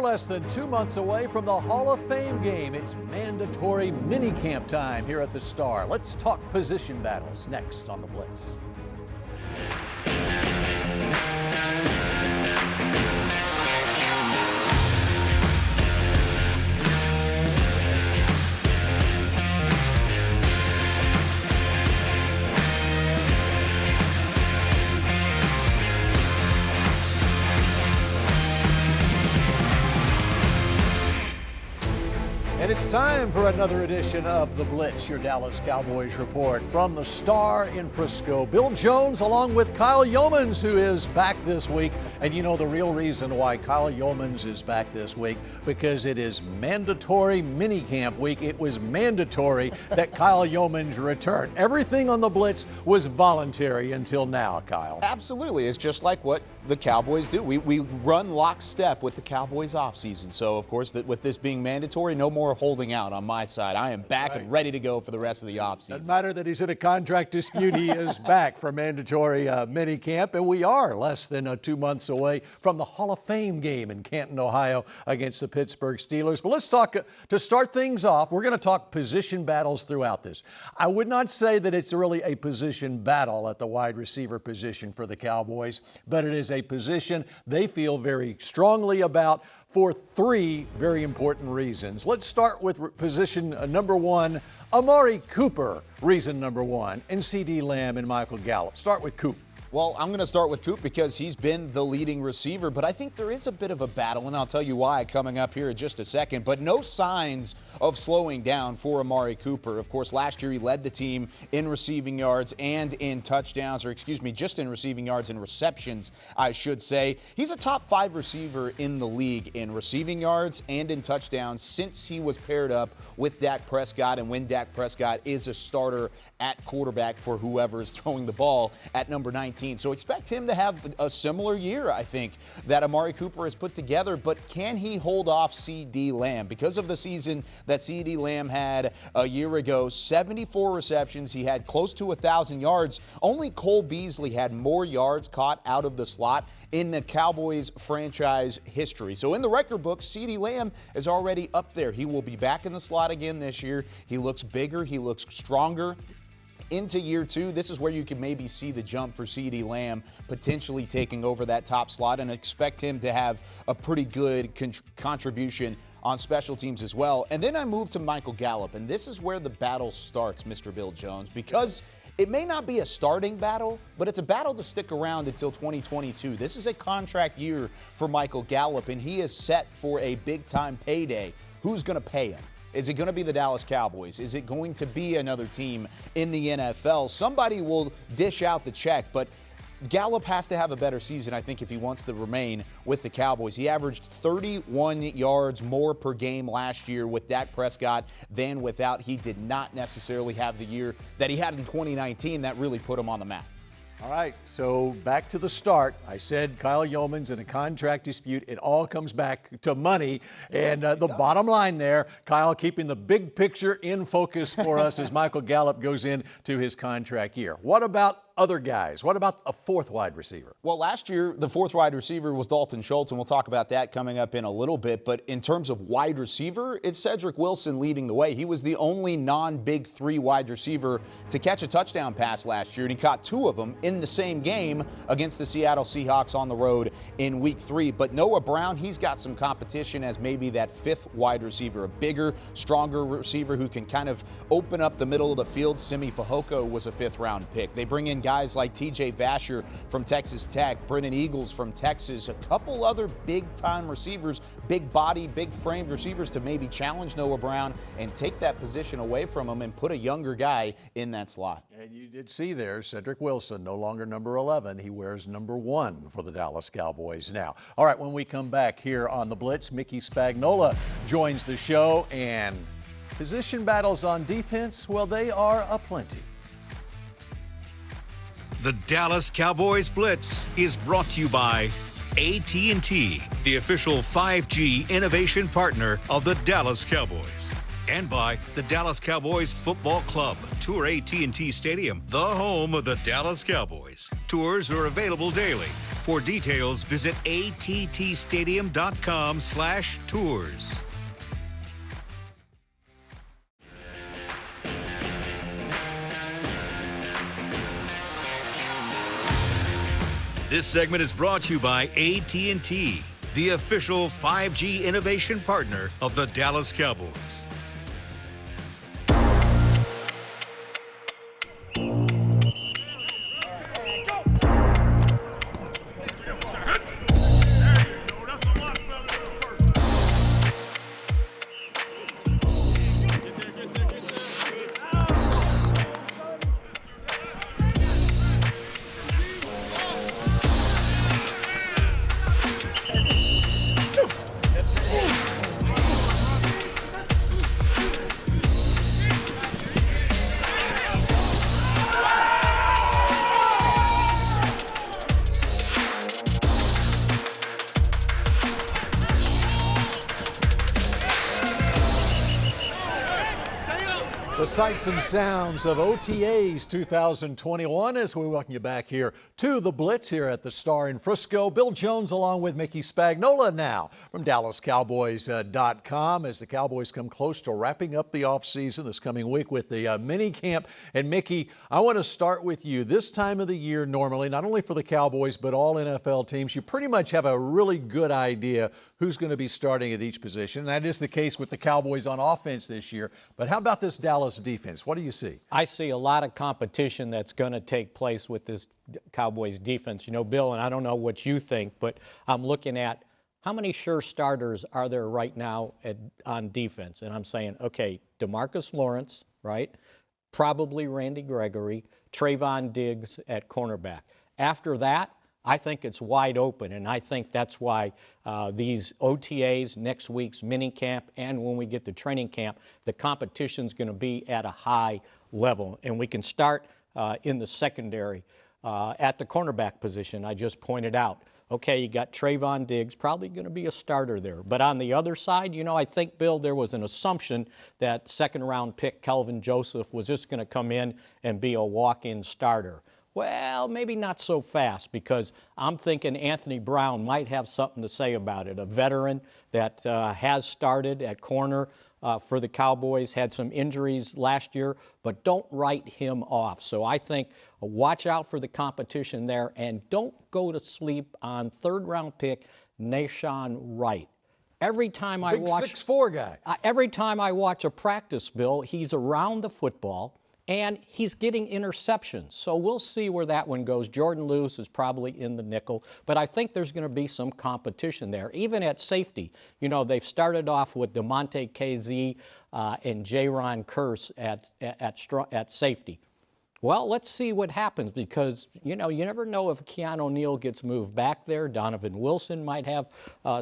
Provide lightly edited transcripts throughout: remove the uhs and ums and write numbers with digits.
less than 2 months away from the Hall of Fame game. It's mandatory minicamp time here at the Star. Let's talk position battles next on the Blitz. And it's time for another edition of The Blitz, your Dallas Cowboys report from the Star in Frisco. Bill Jones along with Kyle Youmans, who is back this week. And you know the real reason why Kyle Youmans is back this week, because it is mandatory minicamp week. It was mandatory that Kyle Youmans return. Everything on The Blitz was voluntary until now, Kyle. Absolutely. It's just like what the Cowboys do. We run lockstep with the Cowboys offseason. So, of course, with this being mandatory, no more holding out on my side. I am back and ready to go for the rest of the offseason. Doesn't matter that he's in a contract dispute. He is back for mandatory minicamp, and we are less than 2 months away from the Hall of Fame game in Canton, Ohio against the Pittsburgh Steelers. But let's talk, to start things off, we're going to talk position battles throughout this. I would not say that it's really a position battle at the wide receiver position for the Cowboys, but it is a position they feel very strongly about for three very important reasons. Let's start with position number one, Amari Cooper, reason number one, and CeeDee Lamb and Michael Gallup. Start with Coop. Well, I'm going to start with Coop because he's been the leading receiver, but I think there is a bit of a battle, and I'll tell you why coming up here in just a second. But no signs of slowing down for Amari Cooper. Of course, last year he led the team in receiving yards and in touchdowns, or excuse me, just in receiving yards and receptions, I should say. He's a top 5 receiver in the league in receiving yards and in touchdowns since he was paired up with Dak Prescott, and when Dak Prescott is a starter at quarterback for whoever is throwing the ball at number 19. So expect him to have a similar year, I think, that Amari Cooper has put together. But can he hold off CeeDee Lamb? Because of the season that CeeDee Lamb had a year ago, 74 receptions. He had close to 1,000 yards. Only Cole Beasley had more yards caught out of the slot in the Cowboys franchise history. So in the record books, CeeDee Lamb is already up there. He will be back in the slot again this year. He looks bigger. He looks stronger. Into year 2, this is where you can maybe see the jump for CeeDee Lamb potentially taking over that top slot, and expect him to have a pretty good contribution on special teams as well. And then I move to Michael Gallup, and this is where the battle starts, Mr. Bill Jones, because it may not be a starting battle, but it's a battle to stick around until 2022. This is a contract year for Michael Gallup, and he is set for a big-time payday. Who's going to pay him? Is it going to be the Dallas Cowboys? Is it going to be another team in the NFL? Somebody will dish out the check, but Gallup has to have a better season, I think, if he wants to remain with the Cowboys. He averaged 31 yards more per game last year with Dak Prescott than without. He did not necessarily have the year that he had in 2019 that really put him on the map. All right, so back to the start. I said Kyle Youmans in a contract dispute. It all comes back to money. And the bottom line there, Kyle keeping the big picture in focus for us as Michael Gallup goes into his contract year. What about other guys? What about a fourth wide receiver? Well, last year, the fourth wide receiver was Dalton Schultz, and we'll talk about that coming up in a little bit. But in terms of wide receiver, it's Cedric Wilson leading the way. He was the only non-Big 3 wide receiver to catch a touchdown pass last year, and he caught 2 of them in the same game against the Seattle Seahawks on the road in Week 3. But Noah Brown, he's got some competition as maybe that 5th wide receiver, a bigger, stronger receiver who can kind of open up the middle of the field. Simi Fehoko was a 5th-round pick. They bring in guys like TJ Vasher from Texas Tech, Brennan Eagles from Texas, a couple other big-time receivers, big body, big framed receivers to maybe challenge Noah Brown and take that position away from him and put a younger guy in that slot. And you did see there, Cedric Wilson, no longer number 11. He wears number 1 for the Dallas Cowboys now. All right, when we come back here on The Blitz, Mickey Spagnola joins the show, and position battles on defense, well, they are aplenty. The Dallas Cowboys Blitz is brought to you by AT&T, the official 5G innovation partner of the Dallas Cowboys. And by the Dallas Cowboys Football Club. Tour AT&T Stadium, the home of the Dallas Cowboys. Tours are available daily. For details, visit attstadium.com/tours. This segment is brought to you by AT&T, the official 5G innovation partner of the Dallas Cowboys. The sights and sounds of OTAs 2021 as we welcome you back here to the Blitz here at the Star in Frisco. Bill Jones along with Mickey Spagnola now from DallasCowboys.com as the Cowboys come close to wrapping up the offseason this coming week with the mini camp. And Mickey, I want to start with you. This time of the year normally, not only for the Cowboys but all NFL teams, you pretty much have a really good idea who's going to be starting at each position. That is the case with the Cowboys on offense this year. But how about this Dallas defense? What do you see? I see a lot of competition that's going to take place with this Cowboys defense. You know, Bill, and I don't know what you think, but I'm looking at how many sure starters are there right now on defense? And I'm saying, okay, DeMarcus Lawrence, right? Probably Randy Gregory, Trayvon Diggs at cornerback. After that, I think it's wide open, and I think that's why these OTAs, next week's mini camp, and when we get to training camp, the competition's going to be at a high level. And we can start in the secondary at the cornerback position I just pointed out. Okay, you got Trayvon Diggs, probably going to be a starter there. But on the other side, you know, I think, Bill, there was an assumption that second-round pick Kelvin Joseph was just going to come in and be a walk-in starter. Well, maybe not so fast, because I'm thinking Anthony Brown might have something to say about it. A veteran that has started at corner for the Cowboys, had some injuries last year, but don't write him off. So I think watch out for the competition there, and don't go to sleep on third-round pick Nahshon Wright. Every time I watch 6'4" guy. Every time I watch a practice, Bill, he's around the football, and he's getting interceptions. So we'll see where that one goes. Jordan Lewis is probably in the nickel, but I think there's going to be some competition there. Even at safety, you know, they've started off with DeMonte KZ and Jaron Kearse at safety. Well, let's see what happens, because, you know, you never know if Keanu Neal gets moved back there. Donovan Wilson might have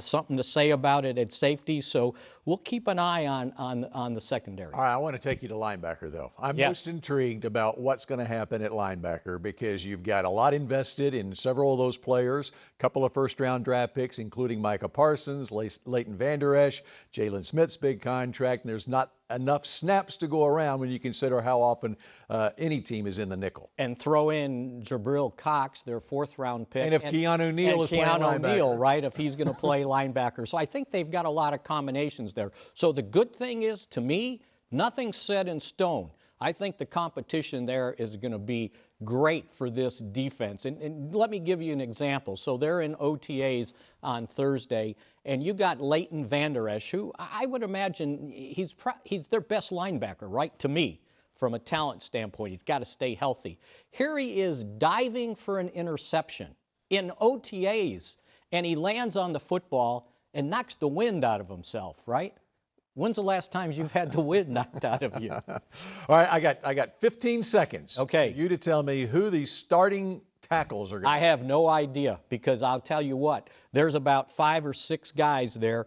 something to say about it at safety. So we'll keep an eye on the secondary. All right, I want to take you to linebacker, though. I'm most intrigued about what's going to happen at linebacker, because you've got a lot invested in several of those players, a couple of first-round draft picks, including Micah Parsons, Leighton Vander Esch, Jalen Smith's big contract, and there's not enough snaps to go around when you consider how often any team is in the nickel. And throw in Jabril Cox, their fourth-round pick. And if Keanu Neal is playing linebacker. Keanu Neal, right, if he's going to play linebacker. So I think they've got a lot of combinations there. So the good thing is, to me, nothing's set in stone. I think the competition there is going to be great for this defense. And let me give you an example. So they're in OTAs on Thursday, and you got Leighton Vander Esch, who I would imagine he's their best linebacker, right, to me, from a talent standpoint. He's got to stay healthy. Here he is diving for an interception in OTAs, and he lands on the football and knocks the wind out of himself, right? When's the last time you've had the wind knocked out of you? All right, I got 15 seconds. Okay. For you to tell me who the starting tackles are going to be. I have no idea, because I'll tell you what, there's about 5 or 6 guys there.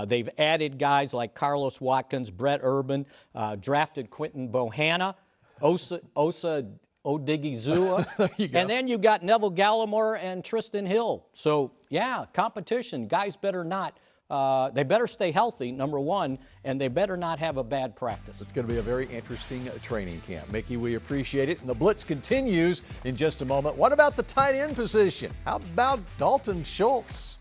They've added guys like Carlos Watkins, Brett Urban, drafted Quinton Bohanna, Osa Odigizua, and then you got Neville Gallimore and Tristan Hill. So, yeah, competition. Guys better not They better stay healthy, number one, and they better not have a bad practice. It's going to be a very interesting training camp. Mickey, we appreciate it. And the Blitz continues in just a moment. What about the tight end position? How about Dalton Schultz?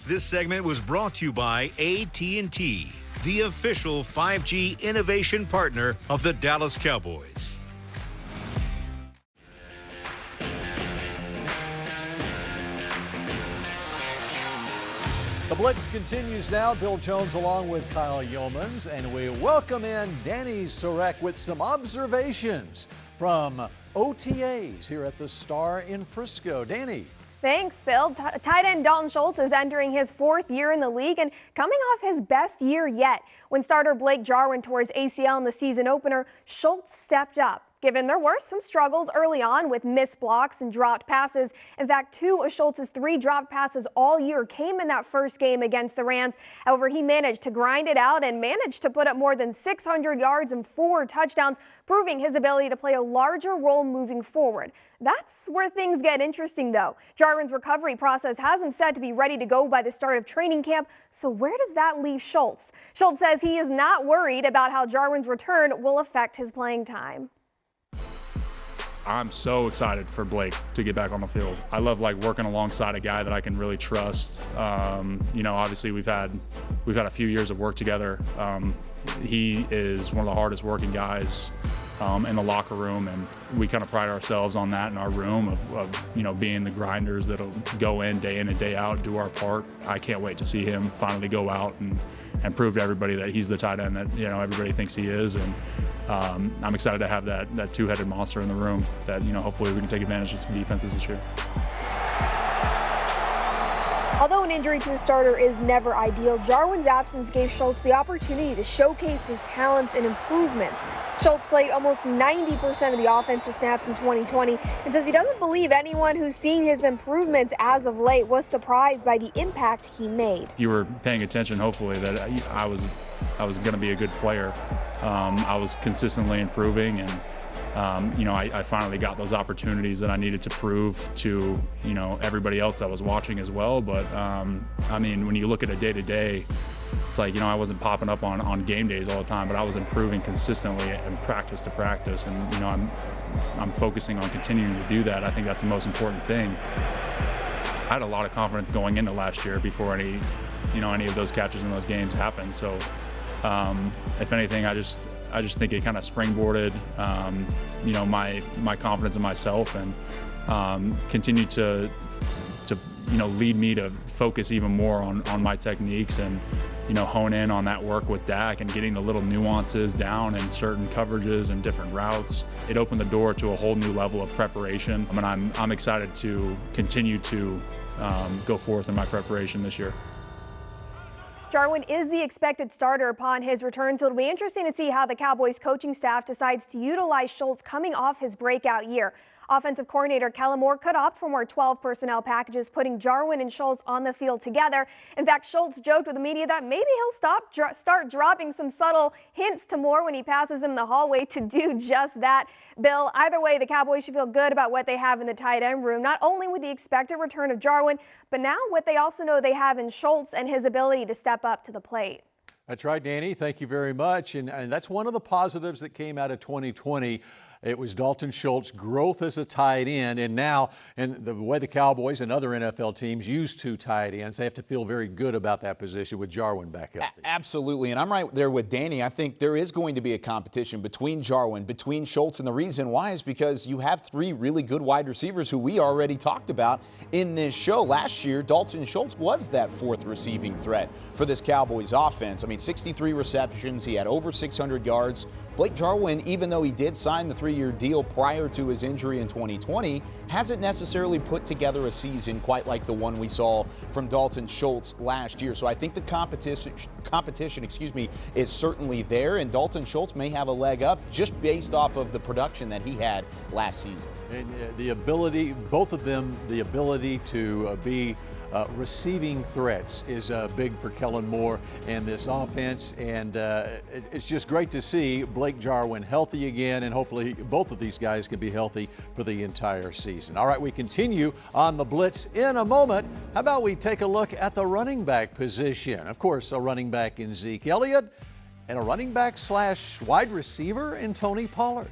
This segment was brought to you by AT&T, the official 5G innovation partner of the Dallas Cowboys. The Blitz continues now. Bill Jones along with Kyle Youmans, and we welcome in Danny Sorek with some observations from OTAs here at the Star in Frisco. Danny. Thanks, Bill. Tight end Dalton Schultz is entering his 4th year in the league and coming off his best year yet. When starter Blake Jarwin tore his ACL in the season opener, Schultz stepped up. Given there were some struggles early on with missed blocks and dropped passes. In fact, 2 of Schultz's 3 dropped passes all year came in that first game against the Rams. However, he managed to grind it out and managed to put up more than 600 yards and 4 touchdowns, proving his ability to play a larger role moving forward. That's where things get interesting, though. Jarwin's recovery process has him set to be ready to go by the start of training camp. So where does that leave Schultz? Schultz says he is not worried about how Jarwin's return will affect his playing time. I'm so excited for Blake to get back on the field. I love working alongside a guy that I can really trust. Obviously we've had a few years of work together. He is one of the hardest working guys in the locker room, and we kind of pride ourselves on that in our room of being the grinders that'll go in and day out, do our part. I can't wait to see him finally go out and prove to everybody that he's the tight end that everybody thinks he is. And I'm excited to have that two-headed monster in the room that hopefully we can take advantage of some defenses this year. Although an injury to a starter is never ideal, Jarwin's absence gave Schultz the opportunity to showcase his talents and improvements. Schultz played almost 90% of the offensive snaps in 2020 and says he doesn't believe anyone who's seen his improvements as of late was surprised by the impact he made. If you were paying attention, hopefully, that I was going to be a good player. I was consistently improving, and I finally got those opportunities that I needed to prove to everybody else that was watching as well. But when you look at a day-to-day, it's I wasn't popping up on game days all the time, but I was improving consistently and practice to practice, and I'm focusing on continuing to do that. I think that's the most important thing. I had a lot of confidence going into last year before any of those catches in those games happened. So if anything, I just think it kind of springboarded, my confidence in myself, and continued to lead me to focus even more on my techniques and hone in on that work with Dak and getting the little nuances down in certain coverages and different routes. It opened the door to a whole new level of preparation. I'm excited to continue to go forth in my preparation this year. Jarwin is the expected starter upon his return, so it'll be interesting to see how the Cowboys coaching staff decides to utilize Schultz coming off his breakout year. Offensive coordinator Kellen Moore could opt for more 12 personnel packages, putting Jarwin and Schultz on the field together. In fact, Schultz joked with the media that maybe he'll start dropping some subtle hints to Moore when he passes him in the hallway to do just that. Bill, either way, the Cowboys should feel good about what they have in the tight end room, not only with the expected return of Jarwin, but now what they also know they have in Schultz and his ability to step up to the plate. That's right, Danny. Thank you very much. And that's one of the positives that came out of 2020. It was Dalton Schultz' growth as a tight end, and now, and the way the Cowboys and other NFL teams use 2 tight ends, they have to feel very good about that position with Jarwin back healthy. Absolutely, and I'm right there with Danny. I think there is going to be a competition between Jarwin, between Schultz, and the reason why is because you have 3 really good wide receivers who we already talked about in this show. Last year, Dalton Schultz was that 4th receiving threat for this Cowboys offense. 63 receptions, he had over 600 yards. Blake Jarwin, even though he did sign the 3-year deal prior to his injury in 2020, hasn't necessarily put together a season quite like the one we saw from Dalton Schultz last year. So I think the competition, is certainly there, and Dalton Schultz may have a leg up just based off of the production that he had last season. And the ability, both of them, the ability to be receiving threats is big for Kellen Moore and this offense, and it's just great to see Blake Jarwin healthy again, and hopefully both of these guys can be healthy for the entire season. All right, we continue on the Blitz in a moment. How about we take a look at the running back position? Of course, a running back in Zeke Elliott and a running back / wide receiver in Tony Pollard.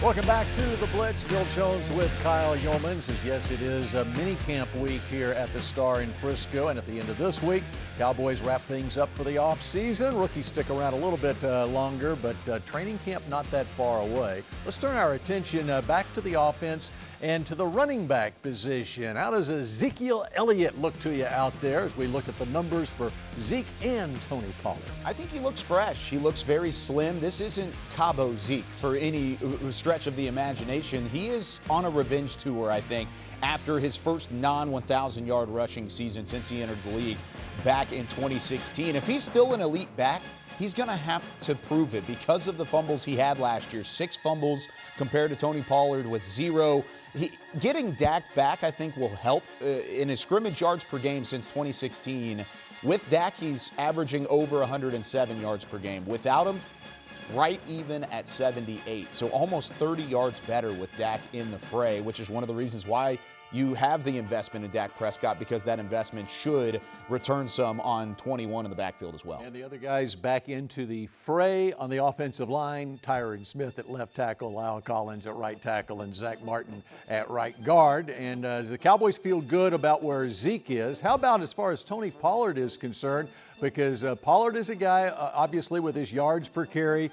Welcome back to the Blitz. Bill Jones with Kyle Youmans. Yes, it is a mini camp week here at the Star in Frisco, and at the end of this week, Cowboys wrap things up for the off-season. Rookies stick around a little bit longer, but training camp not that far away. Let's turn our attention back to the offense and to the running back position. How does Ezekiel Elliott look to you out there as we look at the numbers for Zeke and Tony Pollard? I think he looks fresh. He looks very slim. This isn't Cabo Zeke for any stretch of the imagination. He is on a revenge tour, I think, after his first non-1,000-yard rushing season since he entered the league back in 2016. If he's still an elite back, he's going to have to prove it because of the fumbles he had last year. 6 fumbles compared to Tony Pollard with 0. Getting Dak back, I think, will help in his scrimmage yards per game since 2016. With Dak, he's averaging over 107 yards per game. Without him, right even at 78. So almost 30 yards better with Dak in the fray, which is one of the reasons why you have the investment in Dak Prescott, because that investment should return some on 21 in the backfield as well. And the other guys back into the fray on the offensive line: Tyron Smith at left tackle, Lyle Collins at right tackle, and Zach Martin at right guard. And the Cowboys feel good about where Zeke is. How about as far as Tony Pollard is concerned? Because Pollard is a guy, obviously, with his yards per carry.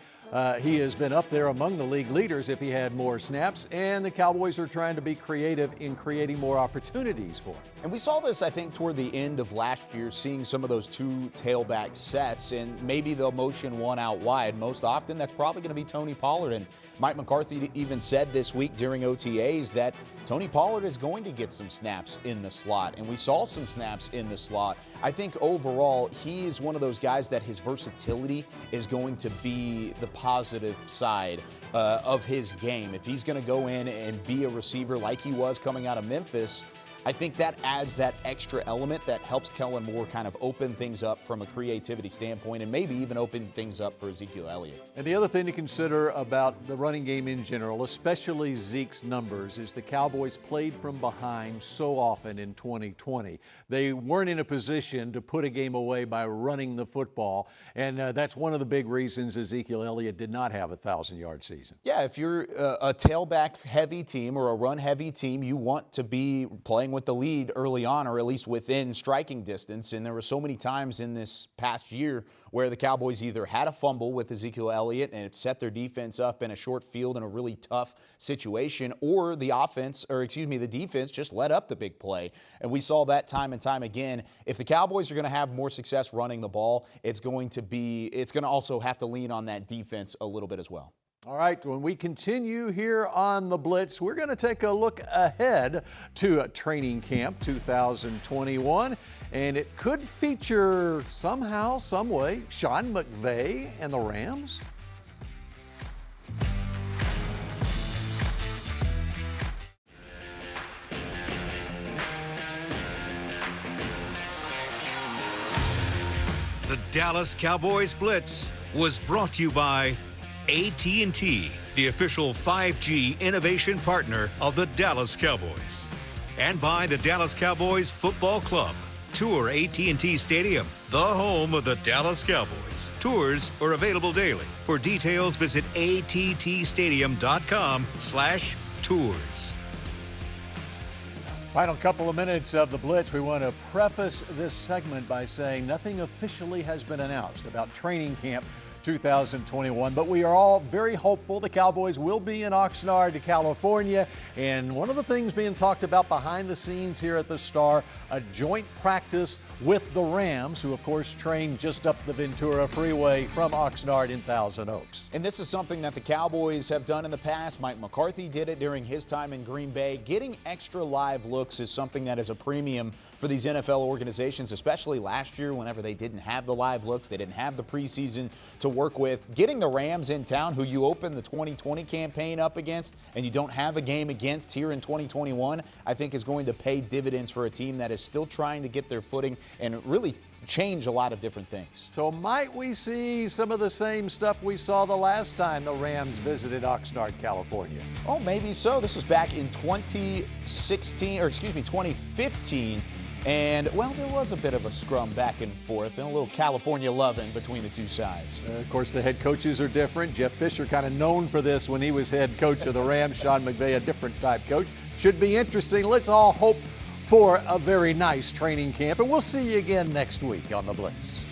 He has been up there among the league leaders if he had more snaps, and the Cowboys are trying to be creative in creating more opportunities for him. And we saw this, I think, toward the end of last year, seeing some of those 2 tailback sets, and maybe they'll motion one out wide. Most often, that's probably going to be Tony Pollard. And Mike McCarthy even said this week during OTAs that Tony Pollard is going to get some snaps in the slot, and we saw some snaps in the slot. I think overall, he is one of those guys that his versatility is going to be the positive side of his game. If he's going to go in and be a receiver like he was coming out of Memphis, I think that adds that extra element that helps Kellen Moore kind of open things up from a creativity standpoint, and maybe even open things up for Ezekiel Elliott. And the other thing to consider about the running game in general, especially Zeke's numbers, is the Cowboys played from behind so often in 2020. They weren't in a position to put a game away by running the football, and that's one of the big reasons Ezekiel Elliott did not have a 1,000-yard season. Yeah, if you're a tailback-heavy team or a run-heavy team, you want to be playing with the lead early on, or at least within striking distance. And there were so many times in this past year where the Cowboys either had a fumble with Ezekiel Elliott and it set their defense up in a short field in a really tough situation, or the defense just let up the big play. And we saw that time and time again. If the Cowboys are going to have more success running the ball, it's going to also have to lean on that defense a little bit as well. All right, when we continue here on the Blitz, we're going to take a look ahead to training camp 2021, and it could feature somehow, some way, Sean McVay and the Rams. The Dallas Cowboys Blitz was brought to you by AT&T, the official 5G innovation partner of the Dallas Cowboys. And by the Dallas Cowboys Football Club. Tour AT&T Stadium, the home of the Dallas Cowboys. Tours are available daily. For details, visit attstadium.com/tours. Final couple of minutes of the Blitz. We want to preface this segment by saying nothing officially has been announced about training camp 2021, but we are all very hopeful the Cowboys will be in Oxnard, California. And one of the things being talked about behind the scenes here at the Star, a joint practice with the Rams, who of course train just up the Ventura Freeway from Oxnard in Thousand Oaks. And this is something that the Cowboys have done in the past. Mike McCarthy did it during his time in Green Bay. Getting extra live looks is something that is a premium for these NFL organizations, especially last year whenever they didn't have the live looks, they didn't have the preseason to to work with. Getting the Rams in town, who you open the 2020 campaign up against, and you don't have a game against here in 2021, I think is going to pay dividends for a team that is still trying to get their footing and really change a lot of different things. So might we see some of the same stuff we saw the last time the Rams visited Oxnard, California? Oh, maybe so. This was back in 2015. And, well, there was a bit of a scrum back and forth and a little California loving between the two sides. Of course, the head coaches are different. Jeff Fisher kind of known for this when he was head coach of the Rams. Sean McVay, a different type coach. Should be interesting. Let's all hope for a very nice training camp, and we'll see you again next week on The Blitz.